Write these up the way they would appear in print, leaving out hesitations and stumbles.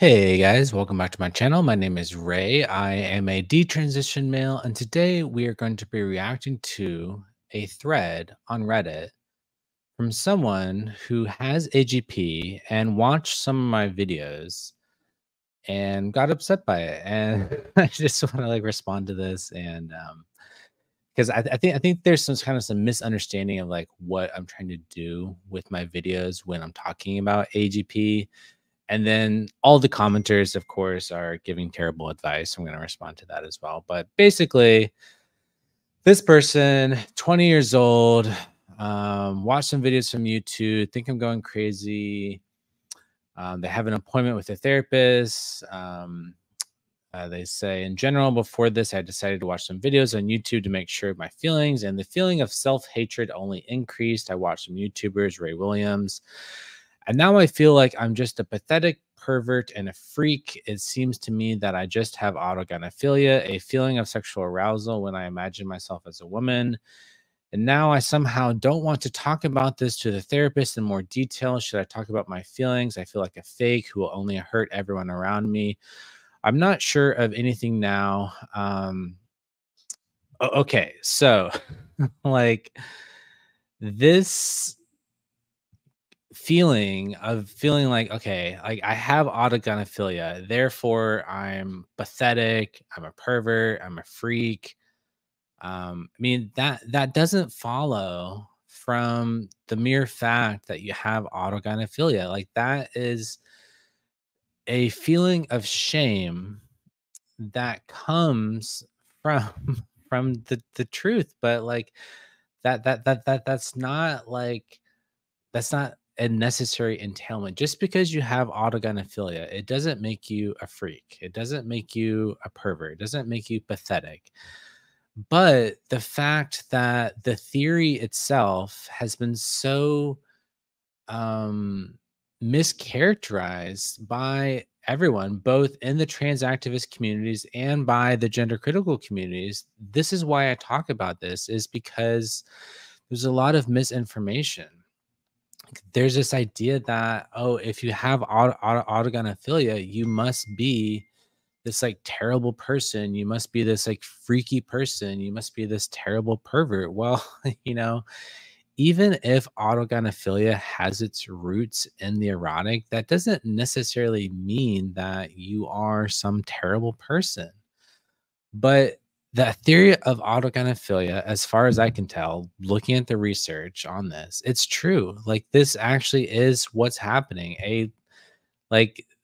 Hey guys, welcome back to my channel. My name is Ray. I am a detransition male, and today we are going to be reacting to a thread on Reddit from someone who has AGP and watched some of my videos and got upset by it. And I just want to respond to this and because I think there's some misunderstanding of what I'm trying to do with my videos when I'm talking about AGP, and then all the commenters, of course, are giving terrible advice. I'm going to respond to that as well. But basically, this person, 20 years old, watched some videos from YouTube, think I'm going crazy. They have an appointment with a therapist. They say, in general, before this, I decided to watch some videos on YouTube to make sure of my feelings, and the feeling of self hatred only increased. I watched some YouTubers, Ray Williams, and now I feel like I'm just a pathetic pervert and a freak. It seems to me that I just have autogynephilia, a feeling of sexual arousal when I imagine myself as a woman. And now I somehow don't want to talk about this to the therapist in more detail. Should I talk about my feelings? I feel like a fake who will only hurt everyone around me. I'm not sure of anything now. Okay, so like this feeling like, okay, like I have autogynephilia, therefore I'm pathetic, I'm a pervert, I'm a freak. I mean that doesn't follow from the mere fact that you have autogynephilia. Like that is a feeling of shame that comes from from the truth, but like that's not that's not a necessary entailment. Just because you have autogynephilia, it doesn't make you a freak. It doesn't make you a pervert. It doesn't make you pathetic. But the fact that the theory itself has been so um, mischaracterized by everyone, both in the trans activist communities and by the gender critical communities. This is why I talk about this, is because there's a lot of misinformation. There's this idea that, oh, if you have autogynephilia, you must be this terrible person. You must be this freaky person. You must be this terrible pervert. Well, you know, even if autogynephilia has its roots in the erotic, that doesn't necessarily mean that you are some terrible person. But the theory of autogynephilia, as far as I can tell, looking at the research on this, it's true. Like this actually is what's happening.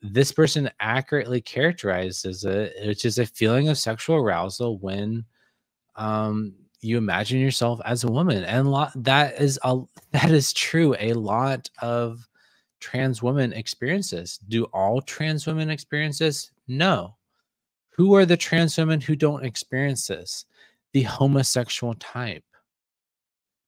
This person accurately characterizes it, which is a feeling of sexual arousal when you imagine yourself as a woman. And that is true. A lot of trans women experience this. Do all trans women experience this? No. Who are the trans women who don't experience this? The homosexual type.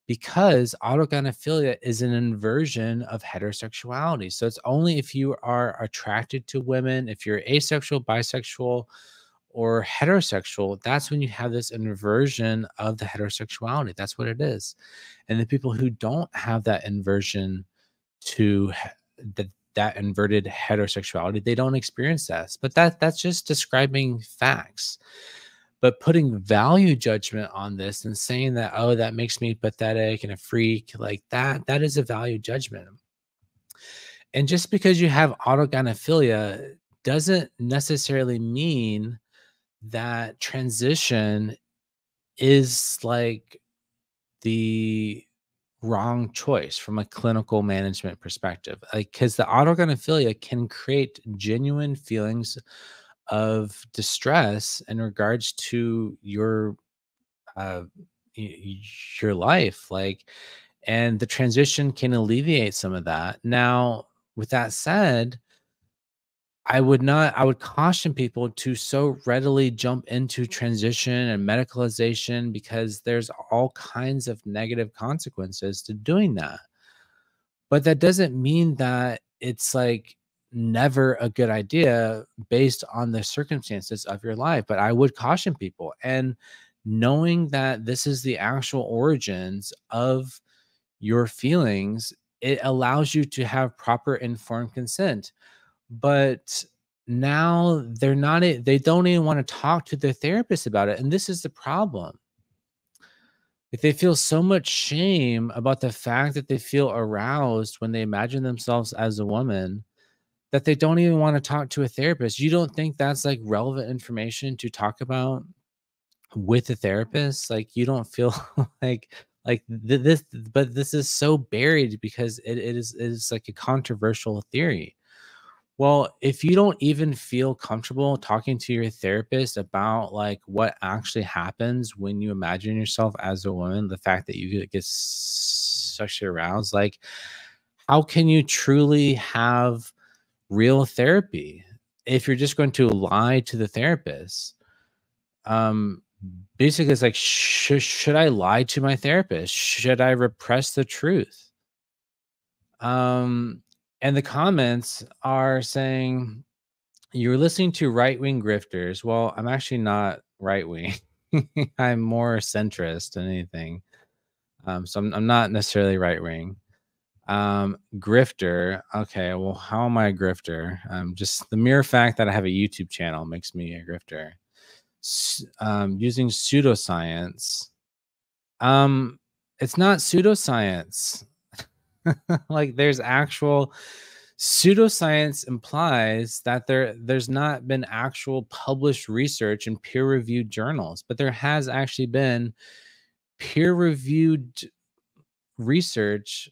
Because autogynephilia is an inversion of heterosexuality. So it's only if you are attracted to women, if you're asexual, bisexual, or heterosexual, that's when you have this inversion of the heterosexuality. That's what it is. And the people who don't have that inversion to that inverted heterosexuality, they don't experience that. But that's just describing facts. But putting value judgment on this and saying that, oh, that makes me pathetic and a freak, like that is a value judgment. And just because you have autogynephilia doesn't necessarily mean that transition is the wrong choice from a clinical management perspective. Like, because the autogynephilia can create genuine feelings of distress in regards to uh your life, and the transition can alleviate some of that. Now, with that said, I would caution people to so readily jump into transition and medicalization, because there's all kinds of negative consequences to doing that. But that doesn't mean that it's never a good idea based on the circumstances of your life. But I would caution people, and knowing that this is the actual origins of your feelings, it allows you to have proper informed consent. But now they don't even want to talk to their therapist about it. And this is the problem. If they feel so much shame about the fact that they feel aroused when they imagine themselves as a woman, that they don't even want to talk to a therapist. You don't think that's like relevant information to talk about with a therapist? Like, you don't feel like this, but this is so buried because it is like a controversial theory. Well, if you don't even feel comfortable talking to your therapist about like what actually happens when you imagine yourself as a woman, the fact that you get sexually aroused, like, how can you truly have real therapy if you're just going to lie to the therapist? Um, Basically, it's like, should I lie to my therapist? Should I repress the truth? Um, and the comments are saying, you're listening to right-wing grifters. Well, I'm actually not right-wing. I'm more centrist than anything. So I'm not necessarily right-wing. Grifter. Okay, well, how am I a grifter? Just the mere fact that I have a YouTube channel makes me a grifter. Using pseudoscience. Um, it's not pseudoscience. Like, there's actual pseudoscience implies that there's not been actual published research in peer-reviewed journals, but there has actually been peer-reviewed research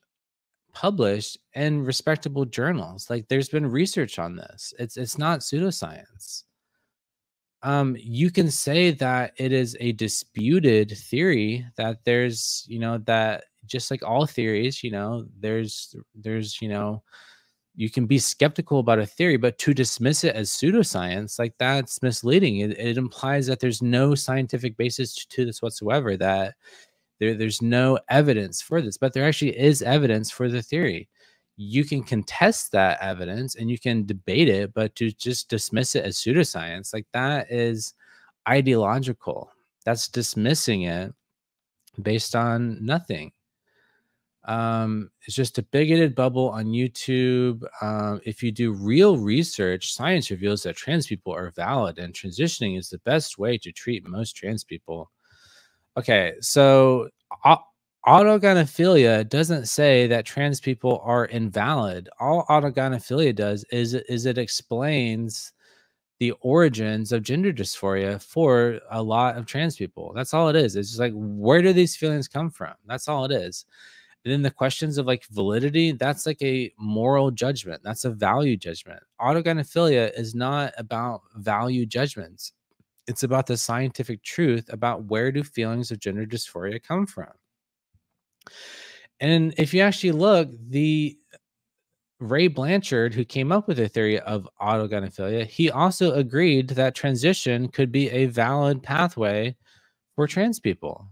published in respectable journals. Like, there's been research on this. It's not pseudoscience. You can say that it is a disputed theory, that there's, that just like all theories, there's you can be skeptical about a theory, but to dismiss it as pseudoscience, like, that's misleading. It implies that there's no scientific basis to this whatsoever, that there's no evidence for this, but there actually is evidence for the theory. You can contest that evidence and you can debate it, but to just dismiss it as pseudoscience, like, that is ideological. That's dismissing it based on nothing. It's just a bigoted bubble on YouTube. If you do real research, science reveals that trans people are valid and transitioning is the best way to treat most trans people. Okay, so au- autogynephilia doesn't say that trans people are invalid. All autogynephilia does is it explains the origins of gender dysphoria for a lot of trans people. That's all it is. It's just like, where do these feelings come from? That's all it is. And then the questions of like validity, that's like a moral judgment. That's a value judgment. Autogynephilia is not about value judgments. It's about the scientific truth about where do feelings of gender dysphoria come from. And if you actually look, the Ray Blanchard, who came up with the theory of autogynephilia, he also agreed that transition could be a valid pathway for trans people.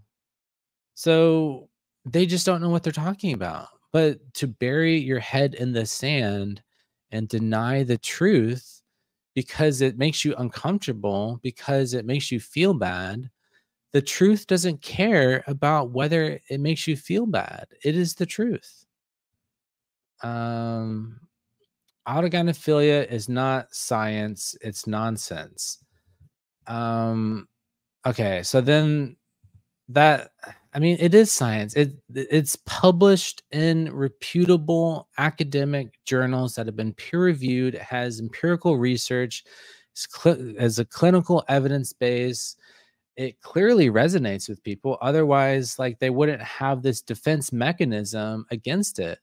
So they just don't know what they're talking about. But to bury your head in the sand and deny the truth because it makes you uncomfortable, because it makes you feel bad, the truth doesn't care about whether it makes you feel bad. It is the truth. Um, Autogynephilia is not science, it's nonsense. Um, okay, so then that, I mean, it is science. It's published in reputable academic journals that have been peer reviewed, it has empirical research, as a clinical evidence base. It clearly resonates with people. Otherwise, like, they wouldn't have this defense mechanism against it.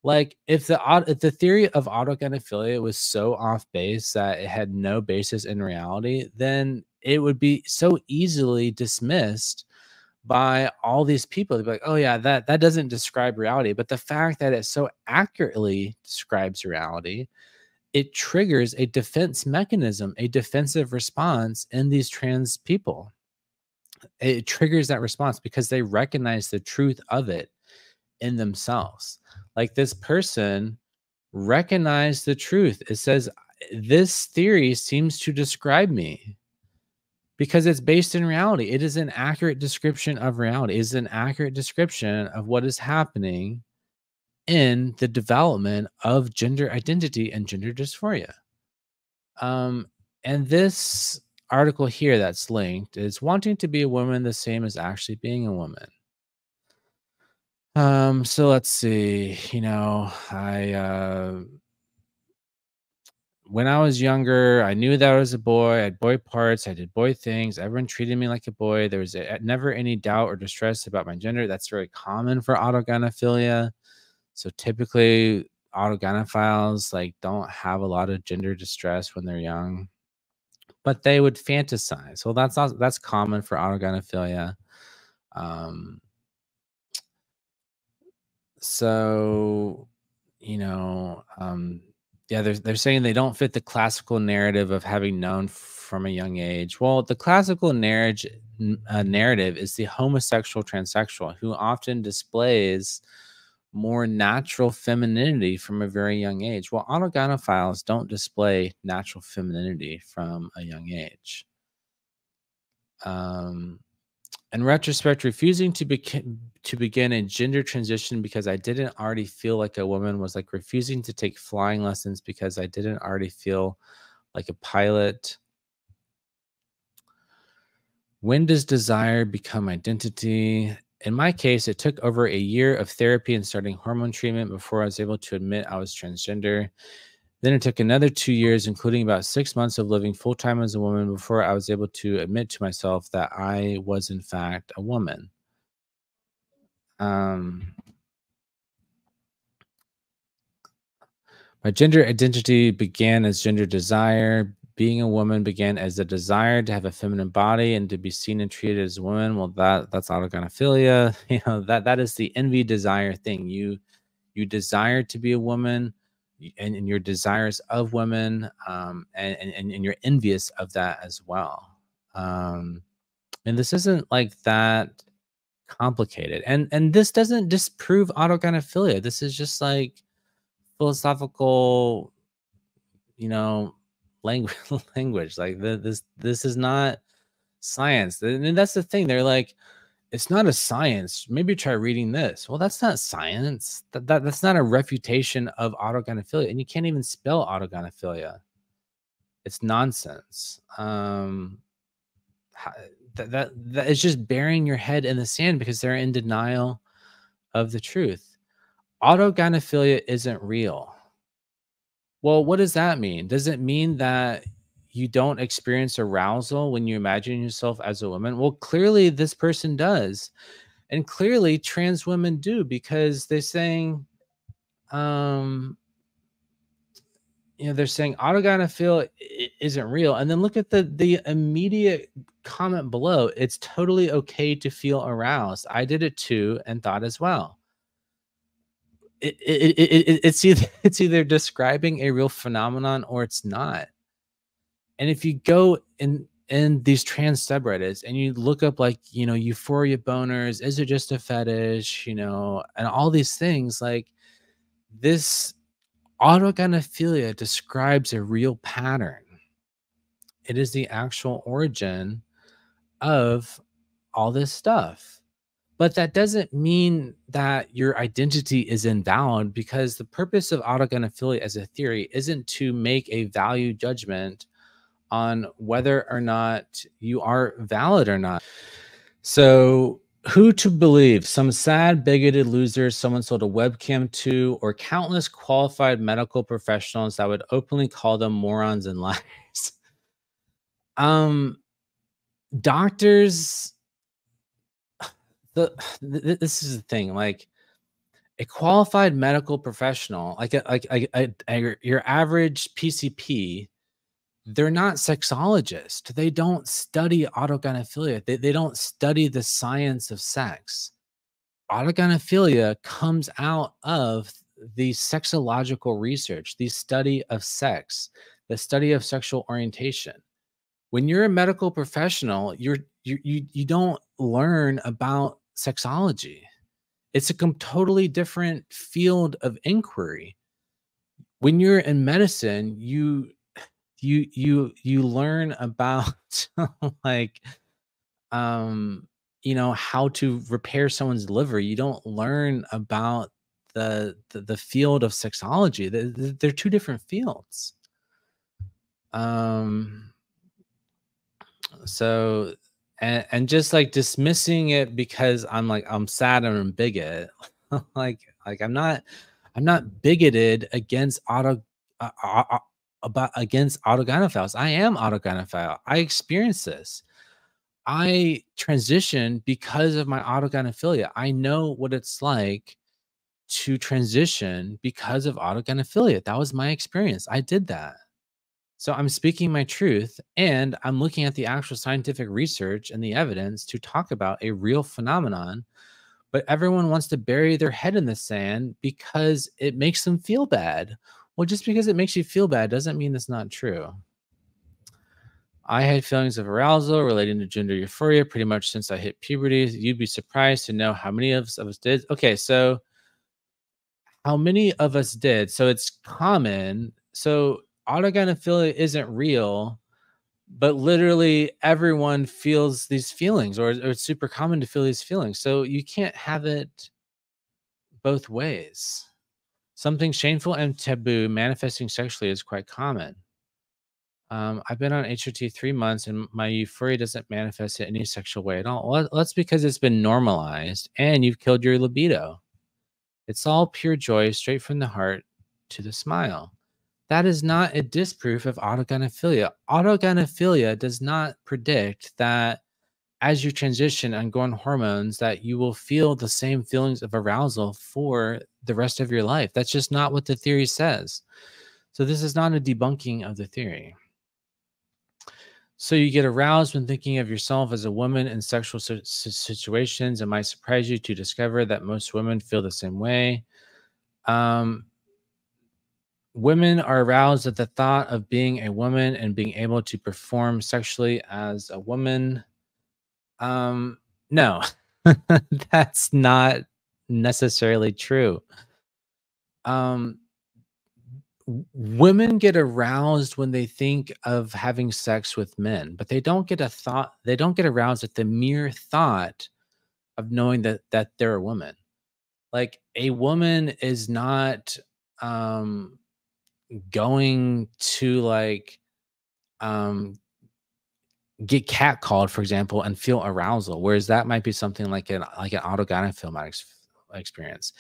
Like, if the theory of autogynephilia was so off base that it had no basis in reality, then it would be so easily dismissed by all these people. They'd be like, "Oh yeah, that doesn't describe reality." But the fact that it so accurately describes reality, it triggers a defense mechanism, a defensive response in these trans people. It triggers that response because they recognize the truth of it in themselves. Like, this person recognized the truth. It says, this theory seems to describe me because it's based in reality. It is an accurate description of reality. It is an accurate description of what is happening in the development of gender identity and gender dysphoria. Um, and this article here that's linked is wanting to be a woman the same as actually being a woman. So let's see. When I was younger, I knew that I was a boy. I had boy parts. I did boy things. Everyone treated me like a boy. There was never any doubt or distress about my gender. That's very common for autogynephilia. So typically, autogynephiles like don't have a lot of gender distress when they're young, but they would fantasize. Well, that's common for autogynephilia. Um, so you know, yeah, they're saying they don't fit the classical narrative of having known from a young age. Well, the classical narrative is the homosexual transsexual who often displays more natural femininity from a very young age. Well, autogynephiles don't display natural femininity from a young age. Um, in retrospect, refusing to begin a gender transition because I didn't already feel like a woman was like refusing to take flying lessons because I didn't already feel like a pilot. When does desire become identity? In my case, it took over a year of therapy and starting hormone treatment before I was able to admit I was transgender. Then it took another 2 years, including about 6 months of living full time as a woman, before I was able to admit to myself that I was, in fact, a woman. Um, my gender identity began as gender desire. Being a woman began as a desire to have a feminine body and to be seen and treated as a woman. Well, that's autogynephilia. That is the envy desire thing. You desire to be a woman, and your desires of women, and you're envious of that as well. Um, and this isn't like that complicated, and this doesn't disprove autogynephilia. This is just like philosophical, you know, language. Language like this is not science, and that's the thing. They're like, it's not a science. Maybe try reading this. Well, that's not science. That's not a refutation of autogynephilia, and you can't even spell autogynephilia. It's nonsense. ho- that is just burying your head in the sand because they're in denial of the truth. Autogynephilia isn't real. Well, what does that mean? Does it mean that you don't experience arousal when you imagine yourself as a woman? Well, clearly this person does. And clearly trans women do because um, they're saying autogynephilia isn't real. And then look at the immediate comment below. It's totally okay to feel aroused. I did it too and thought as well. It's either it's either describing a real phenomenon or it's not. And if you go in these trans subreddits and you look up like, euphoria boners, is it just a fetish, and all these things, like this autogynephilia describes a real pattern. It is the actual origin of all this stuff. But that doesn't mean that your identity is invalid, because the purpose of autogynephilia as a theory isn't to make a value judgment on whether or not you are valid or not. So, who to believe? Some sad, bigoted loser someone sold a webcam to, or countless qualified medical professionals that would openly call them morons and liars? um, Doctors, this is the thing. Like, a qualified medical professional, your average PCP, they're not sexologists. They don't study autogynephilia. They don't study the science of sex. Autogynephilia comes out of the sexological research, the study of sex, the study of sexual orientation. When you're a medical professional, you don't learn about sexology. It's a totally different field of inquiry. When you're in medicine, you learn about like how to repair someone's liver. You don't learn about the field of sexology. They're two different fields. Um, so and just like dismissing it because I'm sad and I'm a bigot. like I'm not bigoted against about against autogynephiles. I am autogynephile. I experienced this. I transitioned because of my autogynephilia. I know what it's like to transition because of autogynephilia. That was my experience. I did that. So I'm speaking my truth and I'm looking at the actual scientific research and the evidence to talk about a real phenomenon, but everyone wants to bury their head in the sand because it makes them feel bad. Well, just because it makes you feel bad doesn't mean it's not true. I had feelings of arousal relating to gender euphoria pretty much since I hit puberty. You'd be surprised to know how many of us did. Okay, so how many of us did? So it's common. So autogynephilia isn't real, but literally everyone feels these feelings, or it's super common to feel these feelings. So you can't have it both ways. Something shameful and taboo manifesting sexually is quite common. I've been on HRT 3 months and my euphoria doesn't manifest in any sexual way at all. Well, that's because it's been normalized and you've killed your libido. It's all pure joy straight from the heart to the smile. That is not a disproof of autogynephilia. Autogynephilia does not predict that as you transition and go on hormones that you will feel the same feelings of arousal for the rest of your life. That's just not what the theory says. So this is not a debunking of the theory. So you get aroused when thinking of yourself as a woman in sexual situations. It might surprise you to discover that most women feel the same way. Um, Women are aroused at the thought of being a woman and being able to perform sexually as a woman. No, that's not necessarily true. Um, Women get aroused when they think of having sex with men, but they don't get aroused at the mere thought of knowing that they're a woman. Like a woman is not um going to um get catcalled, for example, and feel arousal, whereas that might be something like an autogynephil might experience.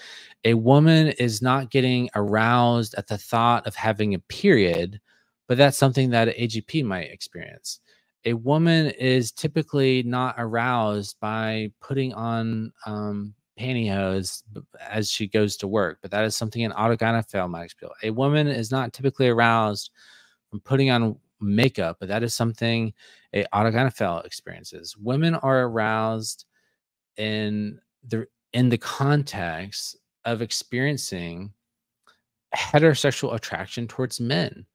A woman is not getting aroused at the thought of having a period, but that's something that an AGP might experience. A woman is typically not aroused by putting on pantyhose as she goes to work, but that is something an autogynephil might experience. A woman is not typically aroused from putting on makeup, but that is something a autogynephil experiences. Women are aroused in the context of experiencing heterosexual attraction towards men.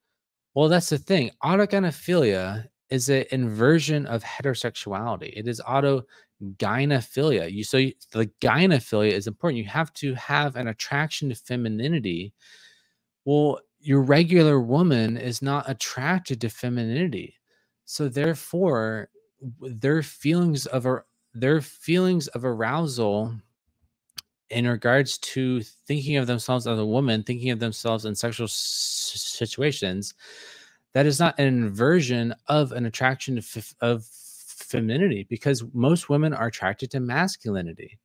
Well, that's the thing. Autogynephilia is an inversion of heterosexuality. It is autogynephilia. The gynephilia is important. You have to have an attraction to femininity. Well, your regular woman is not attracted to femininity. So therefore, their their feelings of arousal in regards to thinking of themselves as a woman, thinking of themselves in sexual situations, that is not an inversion of an attraction of femininity, because most women are attracted to masculinity.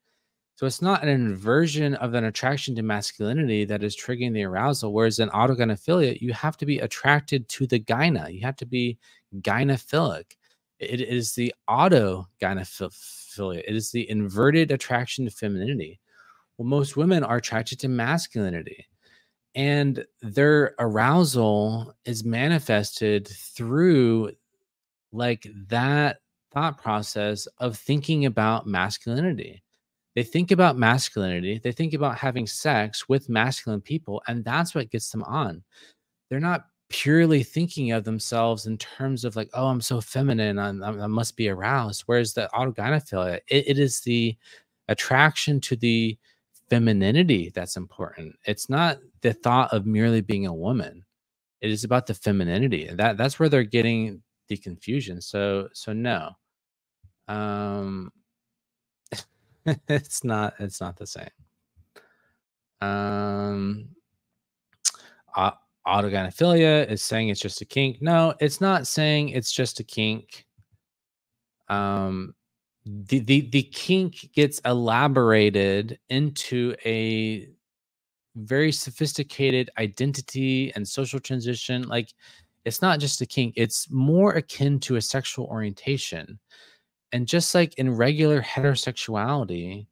So it's not an inversion of an attraction to masculinity that is triggering the arousal. Whereas in autogynephilia, you have to be attracted to the gyna. You have to be gynophilic. It is the autogynephilia. It is the inverted attraction to femininity. Well, most women are attracted to masculinity, and their arousal is manifested through that thought process of thinking about masculinity. They think about masculinity, they think about having sex with masculine people, and that's what gets them on. They're not purely thinking of themselves in terms of like, "Oh, I'm so feminine, I must be aroused." Whereas the autogynephilia, it is the attraction to the femininity that's important. It's not the thought of merely being a woman. It is about the femininity, and that's where they're getting the confusion. So no. Um, it's not the same. Um, au- Autogynephilia is saying it's just a kink. No, it's not saying it's just a kink. Um, the kink gets elaborated into a very sophisticated identity and social transition. Like, it's not just a kink, it's more akin to a sexual orientation. And just like in regular heterosexuality,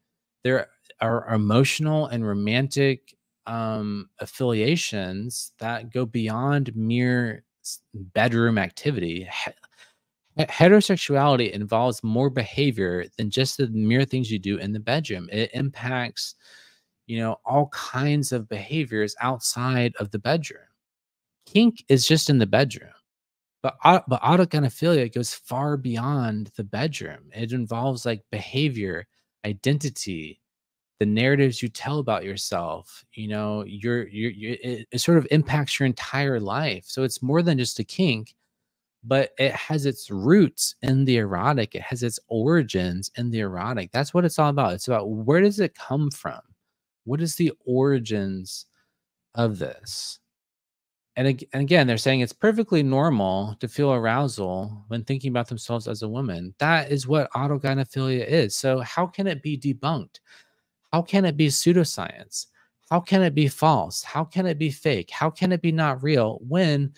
there are emotional and romantic affiliations that go beyond mere bedroom activity. Heterosexuality involves more behavior than just the mere things you do in the bedroom. It impacts, all kinds of behaviors outside of the bedroom. Kink is just in the bedroom, but autogynephilia goes far beyond the bedroom. It involves like behavior, identity, the narratives you tell about yourself. It sort of impacts your entire life. So it's more than just a kink, but it has its roots in the erotic. It has its origins in the erotic. That's what it's all about. It's about, where does it come from? What is the origins of this? And again, they're saying it's perfectly normal to feel arousal when thinking about themselves as a woman. That is what autogynephilia is. So how can it be debunked? How can it be pseudoscience? How can it be false? How can it be fake? How can it be not real when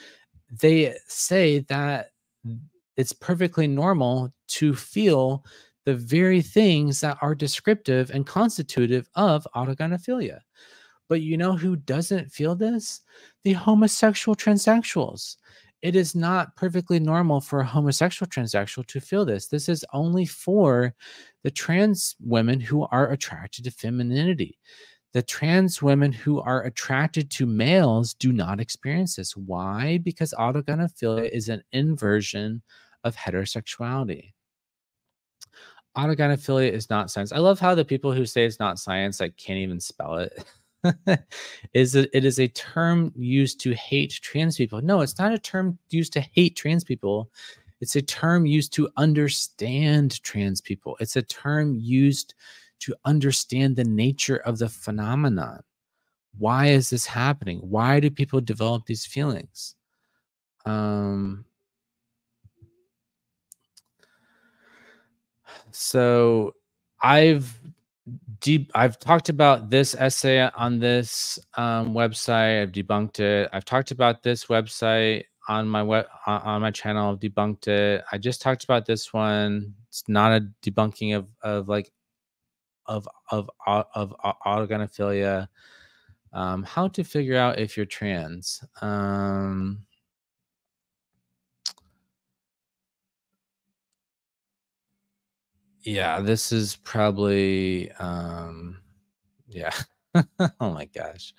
they say that it's perfectly normal to feel the very things that are descriptive and constitutive of autogynephilia? But you know who doesn't feel this? The homosexual transsexuals. It is not perfectly normal for a homosexual transsexual to feel this. This is only for the trans women who are attracted to femininity. The trans women who are attracted to males do not experience this. Why? Because autogynephilia is an inversion of heterosexuality. Autogynephilia is not science. I love how the people who say it's not science, like, can't even spell it. It is a term used to hate trans people. No, it's not a term used to hate trans people. It's a term used to understand trans people. It's a term used to understand the nature of the phenomenon. Why is this happening? Why do people develop these feelings? Um, so I've I've talked about this essay on this website. I've debunked it. I've talked about this website on my on my channel. I've debunked it. I just talked about this one. It's not a debunking of like of autogynephilia. How to figure out if you're trans. Yeah, this is probably yeah. Oh my gosh.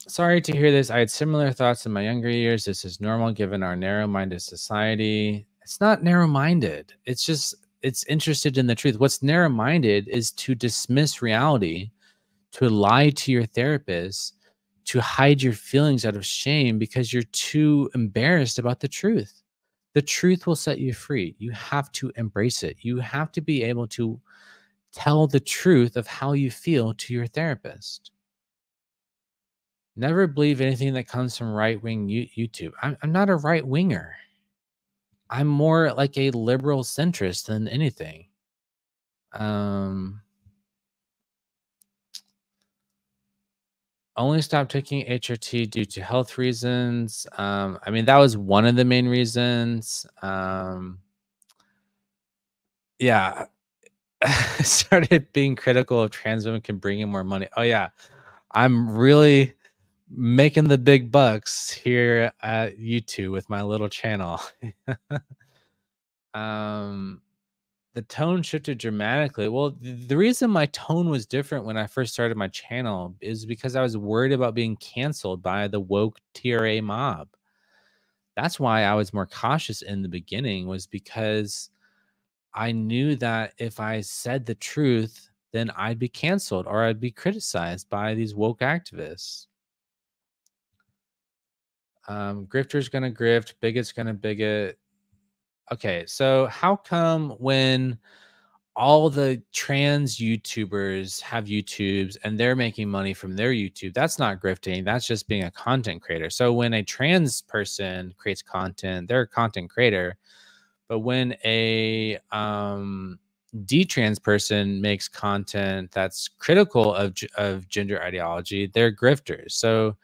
Sorry to hear this. I had similar thoughts in my younger years. This is normal given our narrow-minded society. It's not narrow-minded. It's just it's interested in the truth. What's narrow-minded is to dismiss reality, to lie to your therapist, to hide your feelings out of shame because you're too embarrassed about the truth. The truth will set you free. You have to embrace it. You have to be able to tell the truth of how you feel to your therapist. Never believe anything that comes from right wing YouTube. I'm not a right winger. I'm more like a liberal centrist than anything. Um, Only stopped taking HRT due to health reasons. I mean, that was one of the main reasons. Yeah, started being critical of trans women can bring in more money. Oh yeah, I'm really making the big bucks here at YouTube with my little channel. um, the tone shifted dramatically. Well, the reason my tone was different when I first started my channel is because I was worried about being canceled by the woke TRA mob. That's why I was more cautious in the beginning, was because I knew that if I said the truth, then I'd be canceled or I'd be criticized by these woke activists. Grifter's gonna grift, bigot's gonna bigot. Okay, so how come when all the trans YouTubers have YouTubes and they're making money from their YouTube. That's not grifting. That's just being a content creator. So when a trans person creates content, they're a content creator. But when a detrans person makes content that's critical of gender ideology, they're grifters. So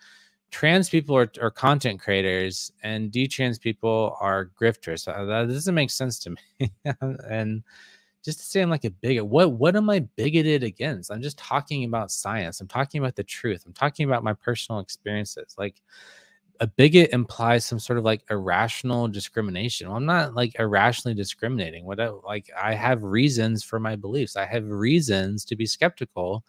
trans people are content creators and detrans people are grifters. So that doesn't make sense to me. And just to say I'm like a bigot, what am I bigoted against? I'm just talking about science. I'm talking about the truth. I'm talking about my personal experiences. Like, a bigot implies some sort of like irrational discrimination. Well, I'm not like irrationally discriminating. I have reasons for my beliefs. I have reasons to be skeptical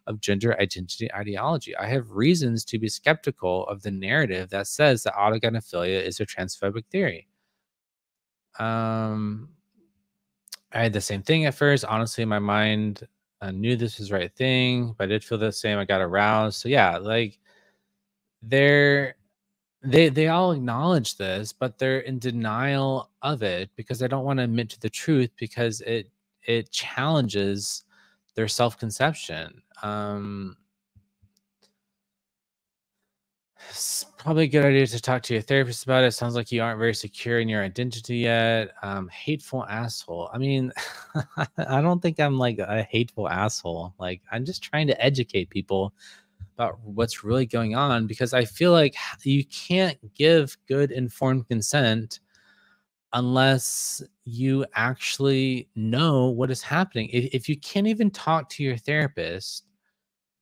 of gender identity ideology. I have reasons to be skeptical of the narrative that says that autogynephilia is a transphobic theory. Um, I had the same thing at first. Honestly, my mind knew this was the right thing, but I did feel the same. I got aroused. So yeah, like they're they all acknowledge this, but they're in denial of it because they don't want to admit to the truth because it challenges their self-conception. It's probably a good idea to talk to your therapist about it. Sounds like you aren't very secure in your identity yet. Hateful asshole. I mean, I don't think I'm like a hateful asshole. Like, I'm just trying to educate people about what's really going on because I feel like you can't give good informed consent unless you actually know what is happening. If you can't even talk to your therapist,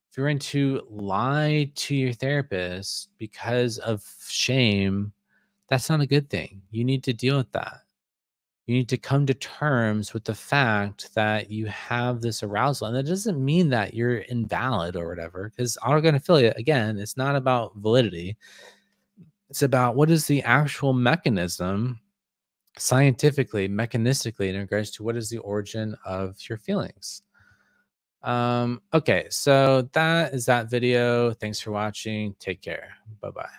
if you're going to lie to your therapist because of shame, that's not a good thing. You need to deal with that. You need to come to terms with the fact that you have this arousal. And that doesn't mean that you're invalid or whatever, because autogynephilia, again, it's not about validity. It's about what is the actual mechanism scientifically, mechanistically, in regards to what is the origin of your feelings. Okay, so that is that video. Thanks for watching. Take care. Bye bye.